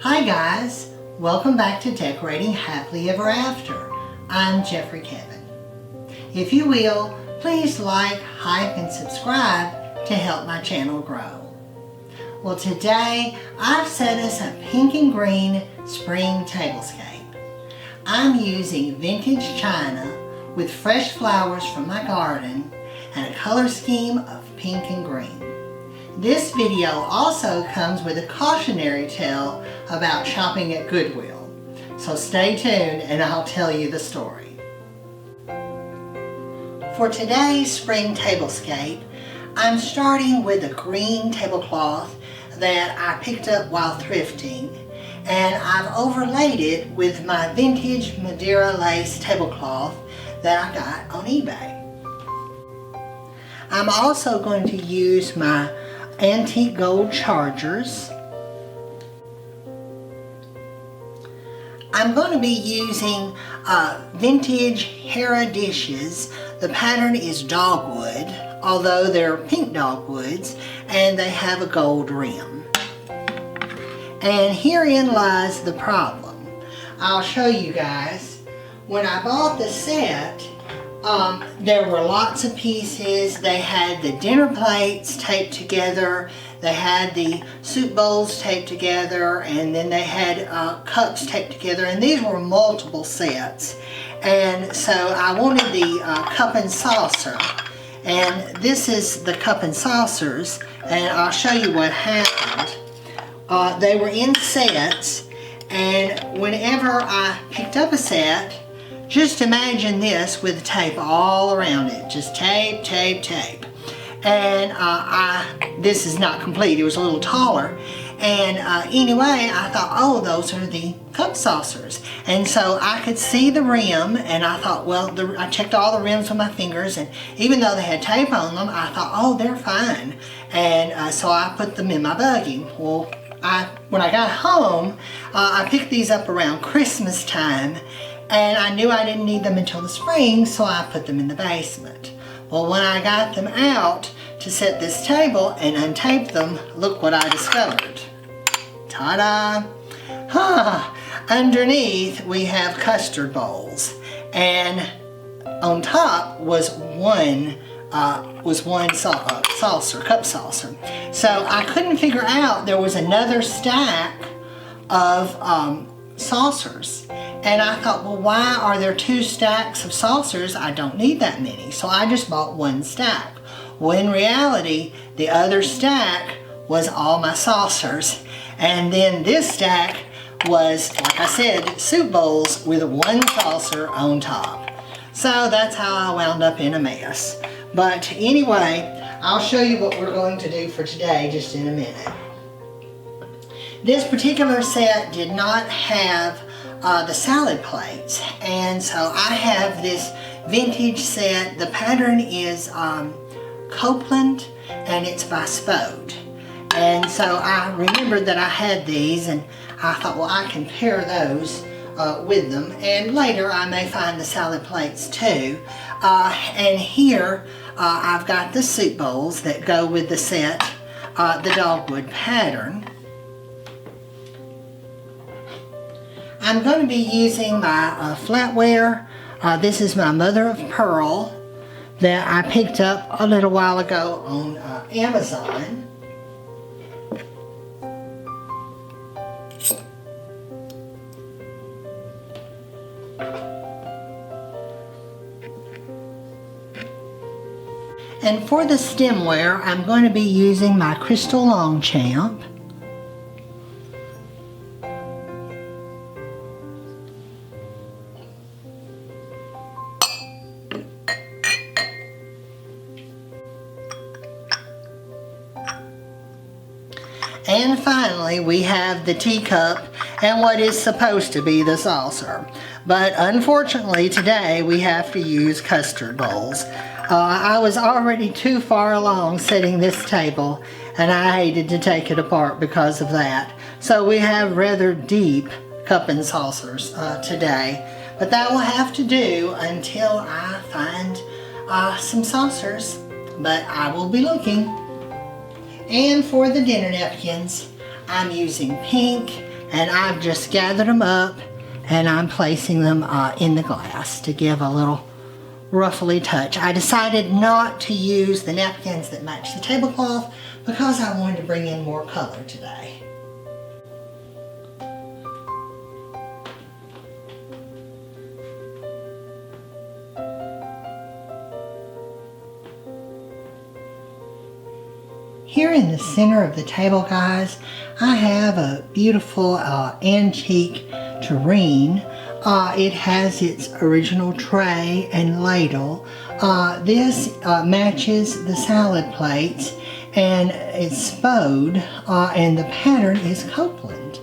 Hi guys, welcome back to Decorating Happily Ever After. I'm Jeffrey Kevin. If you will, please like, hype, and subscribe to help my channel grow. Well, today I've set us a pink and green spring tablescape. I'm using vintage china with fresh flowers from my garden and a color scheme of pink and green. This video also comes with a cautionary tale about shopping at Goodwill. So stay tuned and I'll tell you the story. For today's spring tablescape, I'm starting with a green tablecloth that I picked up while thrifting, and I've overlaid it with my vintage Madeira lace tablecloth that I got on eBay. I'm also going to use my antique gold chargers. I'm going to be using vintage Hera dishes. The pattern is dogwood, although they're pink dogwoods, and they have a gold rim. And herein lies the problem. I'll show you guys. When I bought the set, there were lots of pieces. They had the dinner plates taped together, they had the soup bowls taped together, and then they had cups taped together, and these were multiple sets. And so I wanted the cup and saucer, and this is the cup and saucers, and I'll show you what happened. They were in sets, and whenever I picked up a set, just imagine this with tape all around it. Just tape, tape, tape. And this is not complete. It was a little taller. And anyway, I thought, oh, those are the cup saucers. And so I could see the rim, and I thought, well, I checked all the rims with my fingers, and even though they had tape on them, I thought, oh, they're fine. And so I put them in my buggy. Well, when I got home, I picked these up around Christmas time, and I knew I didn't need them until the spring, so I put them in the basement. Well, when I got them out to set this table and untape them, look what I discovered. Ta-da! Underneath we have custard bowls, and on top was one saucer, cup saucer. So I couldn't figure out there was another stack of saucers. And I thought, well, why are there two stacks of saucers? I don't need that many. So I just bought one stack. Well, in reality, the other stack was all my saucers. And then this stack was, like I said, soup bowls with one saucer on top. So that's how I wound up in a mess. But anyway, I'll show you what we're going to do for today just in a minute. This particular set did not have the salad plates, and so I have this vintage set. The pattern is Copeland, and it's by Spode. And so I remembered that I had these, and I thought, well, I can pair those with them, and later I may find the salad plates too. And here I've got the soup bowls that go with the set, the dogwood pattern. I'm going to be using my flatware. This is my mother of pearl that I picked up a little while ago on Amazon. And for the stemware, I'm going to be using my Crystal Longchamp. And finally, we have the teacup and what is supposed to be the saucer. But unfortunately, today we have to use custard bowls. I was already too far along setting this table, and I hated to take it apart because of that. So we have rather deep cup and saucers today. But that will have to do until I find some saucers. But I will be looking. And for the dinner napkins, I'm using pink and I've just gathered them up and I'm placing them in the glass to give a little ruffly touch. I decided not to use the napkins that match the tablecloth because I wanted to bring in more color today. Here in the center of the table, guys, I have a beautiful antique tureen. It has its original tray and ladle. This matches the salad plates, and it's bowed, and the pattern is Copeland.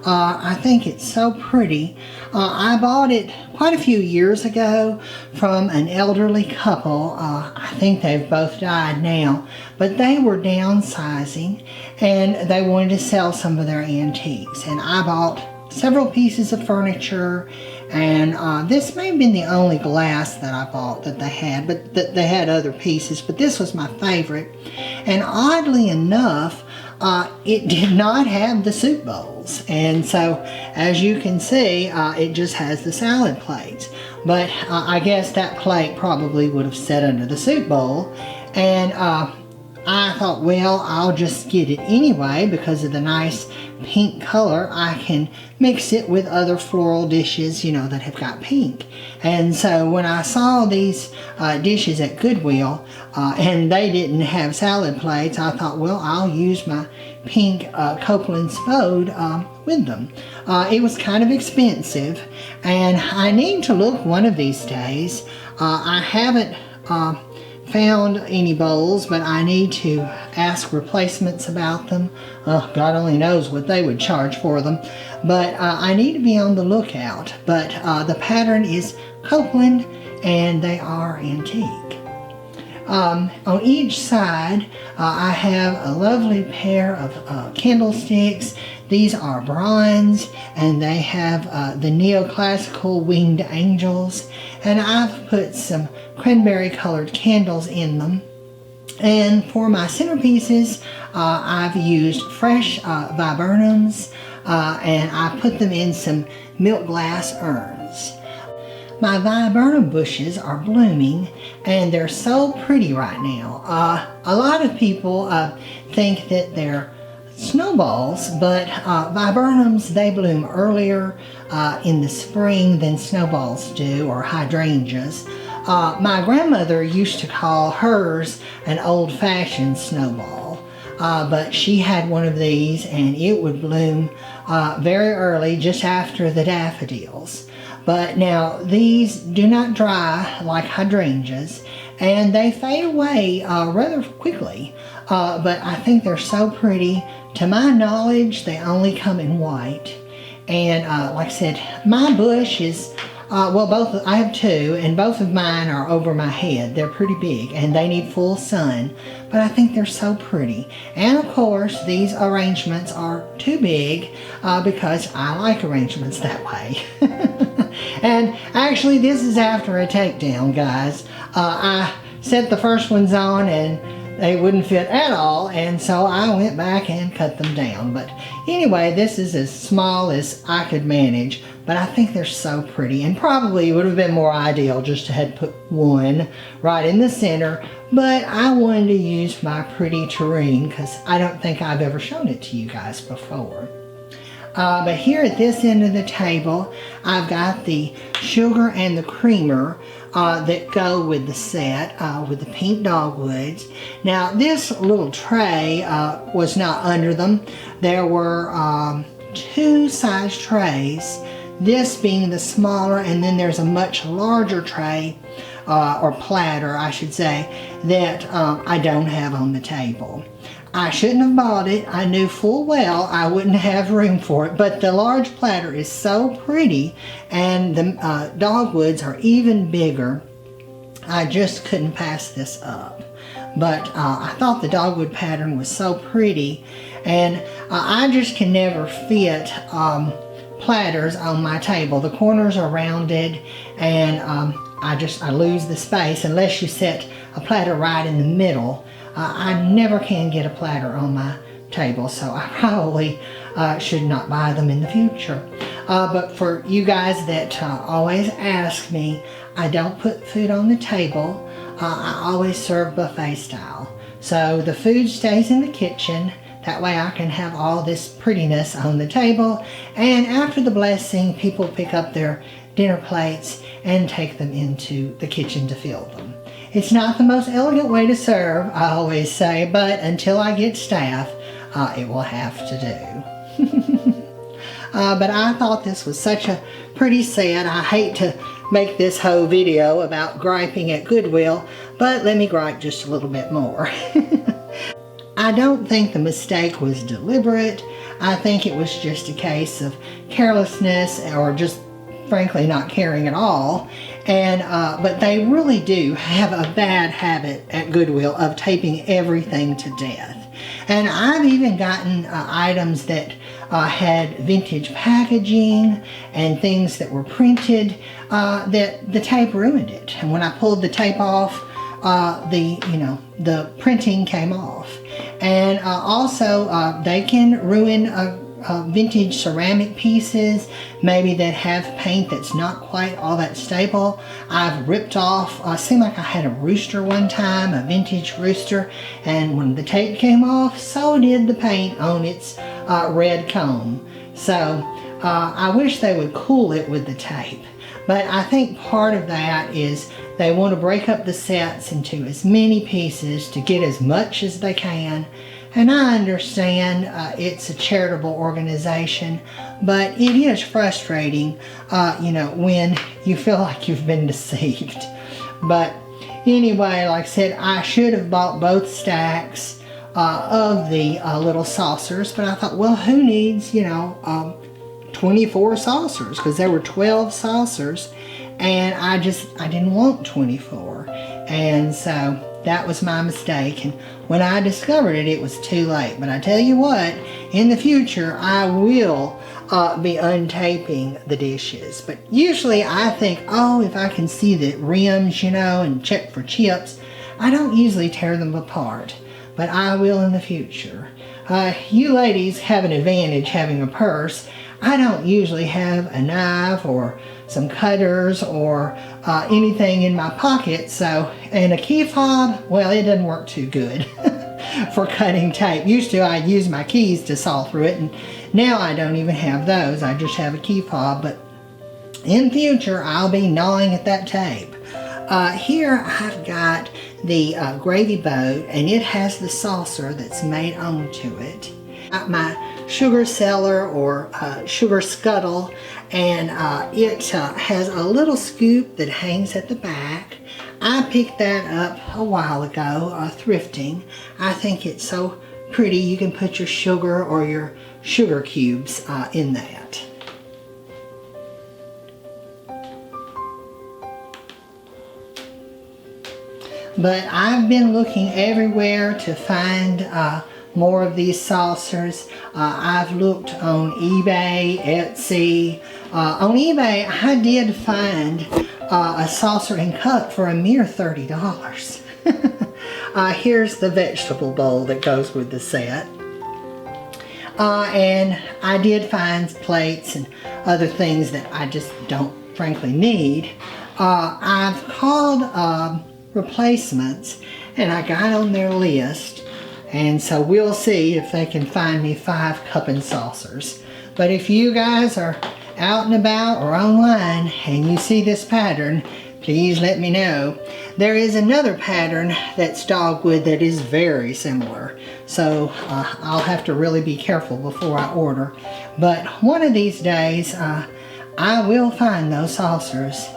I think it's so pretty. I bought it quite a few years ago from an elderly couple. I think they've both died now, but they were downsizing and they wanted to sell some of their antiques. And I bought several pieces of furniture, and this may have been the only glass that I bought that they had, but they had other pieces, but this was my favorite. And oddly enough, it did not have the soup bowls, and so as you can see, it just has the salad plates. But I guess that plate probably would have sat under the soup bowl, and I thought, well, I'll just get it anyway because of the nice pink color. I can mix it with other floral dishes, you know, that have got pink. And so when I saw these dishes at Goodwill and they didn't have salad plates, I thought, well, I'll use my pink Copeland spode with them. It was kind of expensive, and I need to look one of these days. I haven't found any bowls, but I need to ask replacements about them. God only knows what they would charge for them, but I need to be on the lookout. But the pattern is Copeland, and they are antique. On each side, I have a lovely pair of candlesticks. These are bronze, and they have the neoclassical winged angels, and I've put some cranberry colored candles in them. And for my centerpieces, I've used fresh viburnums, and I put them in some milk glass urns. My viburnum bushes are blooming, and they're so pretty right now. A lot of people think that they're snowballs, but viburnums, they bloom earlier in the spring than snowballs do, or hydrangeas. My grandmother used to call hers an old-fashioned snowball, but she had one of these, and it would bloom very early, just after the daffodils. But now these do not dry like hydrangeas, and they fade away rather quickly, but I think they're so pretty. To my knowledge, they only come in white. And like I said, my bush is, I have two, and both of mine are over my head. They're pretty big, and they need full sun, but I think they're so pretty. And of course, these arrangements are too big because I like arrangements that way. And actually, this is after a takedown, guys. I set the first ones on, and they wouldn't fit at all, and so I went back and cut them down. But anyway, this is as small as I could manage, but I think they're so pretty, and probably it would have been more ideal just to have put one right in the center, but I wanted to use my pretty tureen because I don't think I've ever shown it to you guys before. But here at this end of the table, I've got the sugar and the creamer that go with the set, with the pink dogwoods. Now this little tray was not under them. There were two size trays, this being the smaller, and then there's a much larger tray, or platter I should say, that I don't have on the table. I shouldn't have bought it. I knew full well I wouldn't have room for it, but the large platter is so pretty, and the dogwoods are even bigger. I just couldn't pass this up. But I thought the dogwood pattern was so pretty, and I just can never fit platters on my table. The corners are rounded, and I lose the space unless you set a platter right in the middle. I never can get a platter on my table, so I probably should not buy them in the future. But for you guys that always ask me, I don't put food on the table. I always serve buffet style. So the food stays in the kitchen. That way I can have all this prettiness on the table. And after the blessing, people pick up their dinner plates and take them into the kitchen to fill them. It's not the most elegant way to serve, I always say, but until I get staff, it will have to do. But I thought this was such a pretty set. I hate to make this whole video about griping at Goodwill, but let me gripe just a little bit more. I don't think the mistake was deliberate. I think it was just a case of carelessness or just frankly not caring at all. And but they really do have a bad habit at Goodwill of taping everything to death. And I've even gotten items that had vintage packaging and things that were printed that the tape ruined it. And when I pulled the tape off, the printing came off. And also they can ruin vintage ceramic pieces, maybe that have paint that's not quite all that stable. I've ripped off, seemed like I had a rooster one time, a vintage rooster, and when the tape came off, so did the paint on its red comb. So I wish they would cool it with the tape. But I think part of that is they want to break up the sets into as many pieces to get as much as they can. And I understand it's a charitable organization, but it is frustrating, when you feel like you've been deceived. But anyway, like I said, I should have bought both stacks of the little saucers, but I thought, well, who needs, 24 saucers? Because there were 12 saucers, and I didn't want 24. And so that was my mistake, and when I discovered it, it was too late. But I tell you what, in the future, I will be untaping the dishes. But usually I think, oh, if I can see the rims, and check for chips, I don't usually tear them apart. But I will in the future. You ladies have an advantage having a purse. I don't usually have a knife or some cutters or anything in my pocket, and a key fob, well, it doesn't work too good for cutting tape. Used to, I'd use my keys to saw through it, and now I don't even have those. I just have a key fob, but in future, I'll be gnawing at that tape. Here I've got the gravy boat, and it has the saucer that's made onto it. My sugar cellar or sugar scuttle, and it has a little scoop that hangs at the back. I picked that up a while ago, thrifting. I think it's so pretty. You can put your sugar or your sugar cubes in that. But I've been looking everywhere to find more of these saucers. I've looked on eBay, Etsy. On eBay, I did find a saucer and cup for a mere $30. Here's the vegetable bowl that goes with the set. And I did find plates and other things that I just don't frankly need. I've called replacements, and I got on their list, and so we'll see if they can find me 5 cup and saucers. But if you guys are out and about or online and you see this pattern, please let me know. There is another pattern that's dogwood that is very similar, so I'll have to really be careful before I order. But one of these days I will find those saucers.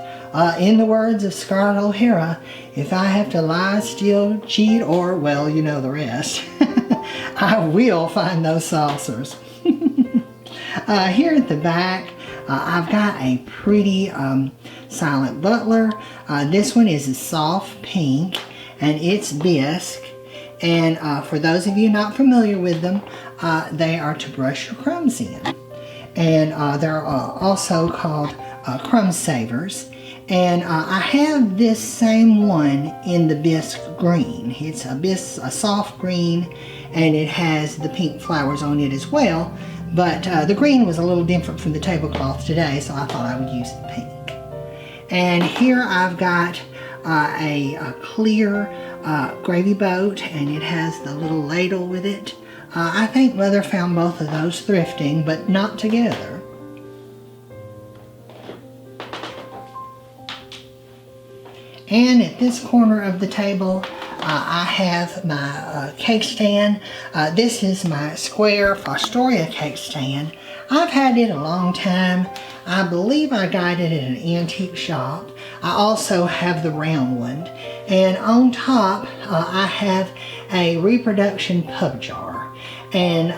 In the words of Scarlett O'Hara, if I have to lie, steal, cheat, or, well, you know the rest, I will find those saucers. Here at the back, I've got a pretty silent butler. This one is a soft pink, and it's bisque. And for those of you not familiar with them, they are to brush your crumbs in. And they're also called crumb savers. And I have this same one in the bisque green. It's a soft green, and it has the pink flowers on it as well. But the green was a little different from the tablecloth today, so I thought I would use the pink. And here I've got a clear gravy boat, and it has the little ladle with it. I think Mother found both of those thrifting, but not together. And at this corner of the table, I have my cake stand. This is my square Fostoria cake stand. I've had it a long time. I believe I got it at an antique shop. I also have the round one. And on top, I have a reproduction pub jar. And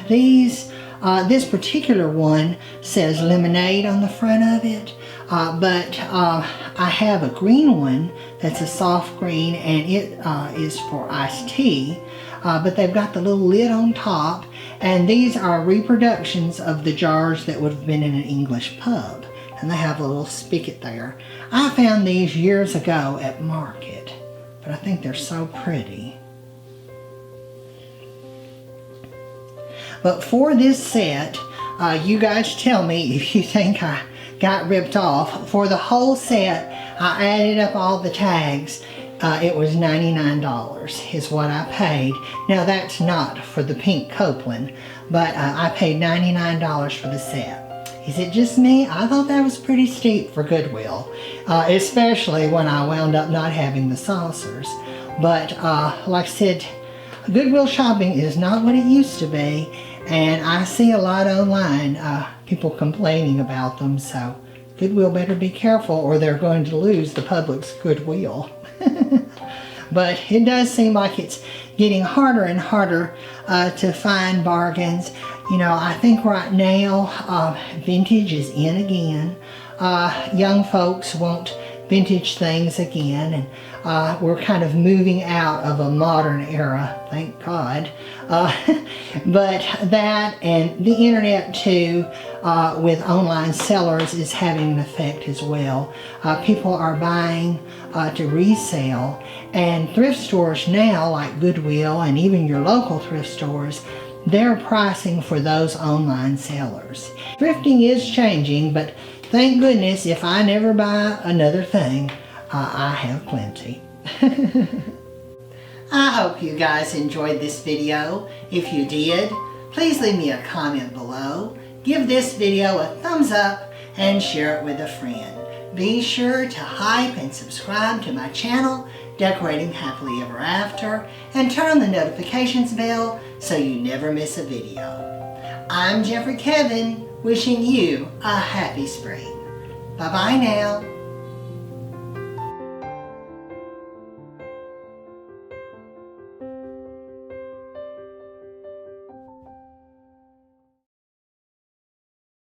this particular one says lemonade on the front of it. But I have a green one that's a soft green, and it is for iced tea. But they've got the little lid on top, and these are reproductions of the jars that would have been in an English pub. And they have a little spigot there. I found these years ago at market, but I think they're so pretty. But for this set, you guys tell me if you think I got ripped off. For the whole set, I added up all the tags. It was $99 is what I paid. Now that's not for the pink Copeland, but I paid $99 for the set. Is it just me? I thought that was pretty steep for Goodwill, especially when I wound up not having the saucers. But like I said, Goodwill shopping is not what it used to be, and I see a lot online, people complaining about them, so Goodwill better be careful or they're going to lose the public's goodwill. But it does seem like it's getting harder and harder to find bargains. You know, I think right now vintage is in again. Young folks want vintage things again, and we're kind of moving out of a modern era, thank God. But that and the internet too, with online sellers, is having an effect as well. People are buying to resell, and thrift stores now, like Goodwill and even your local thrift stores, they're pricing for those online sellers. Thrifting is changing, but thank goodness if I never buy another thing, I have plenty. I hope you guys enjoyed this video. If you did, please leave me a comment below. Give this video a thumbs up and share it with a friend. Be sure to hype and subscribe to my channel, Decorating Happily Ever After, and turn on the notifications bell so you never miss a video. I'm Jeffrey Kevin, wishing you a happy spring. Bye-bye now.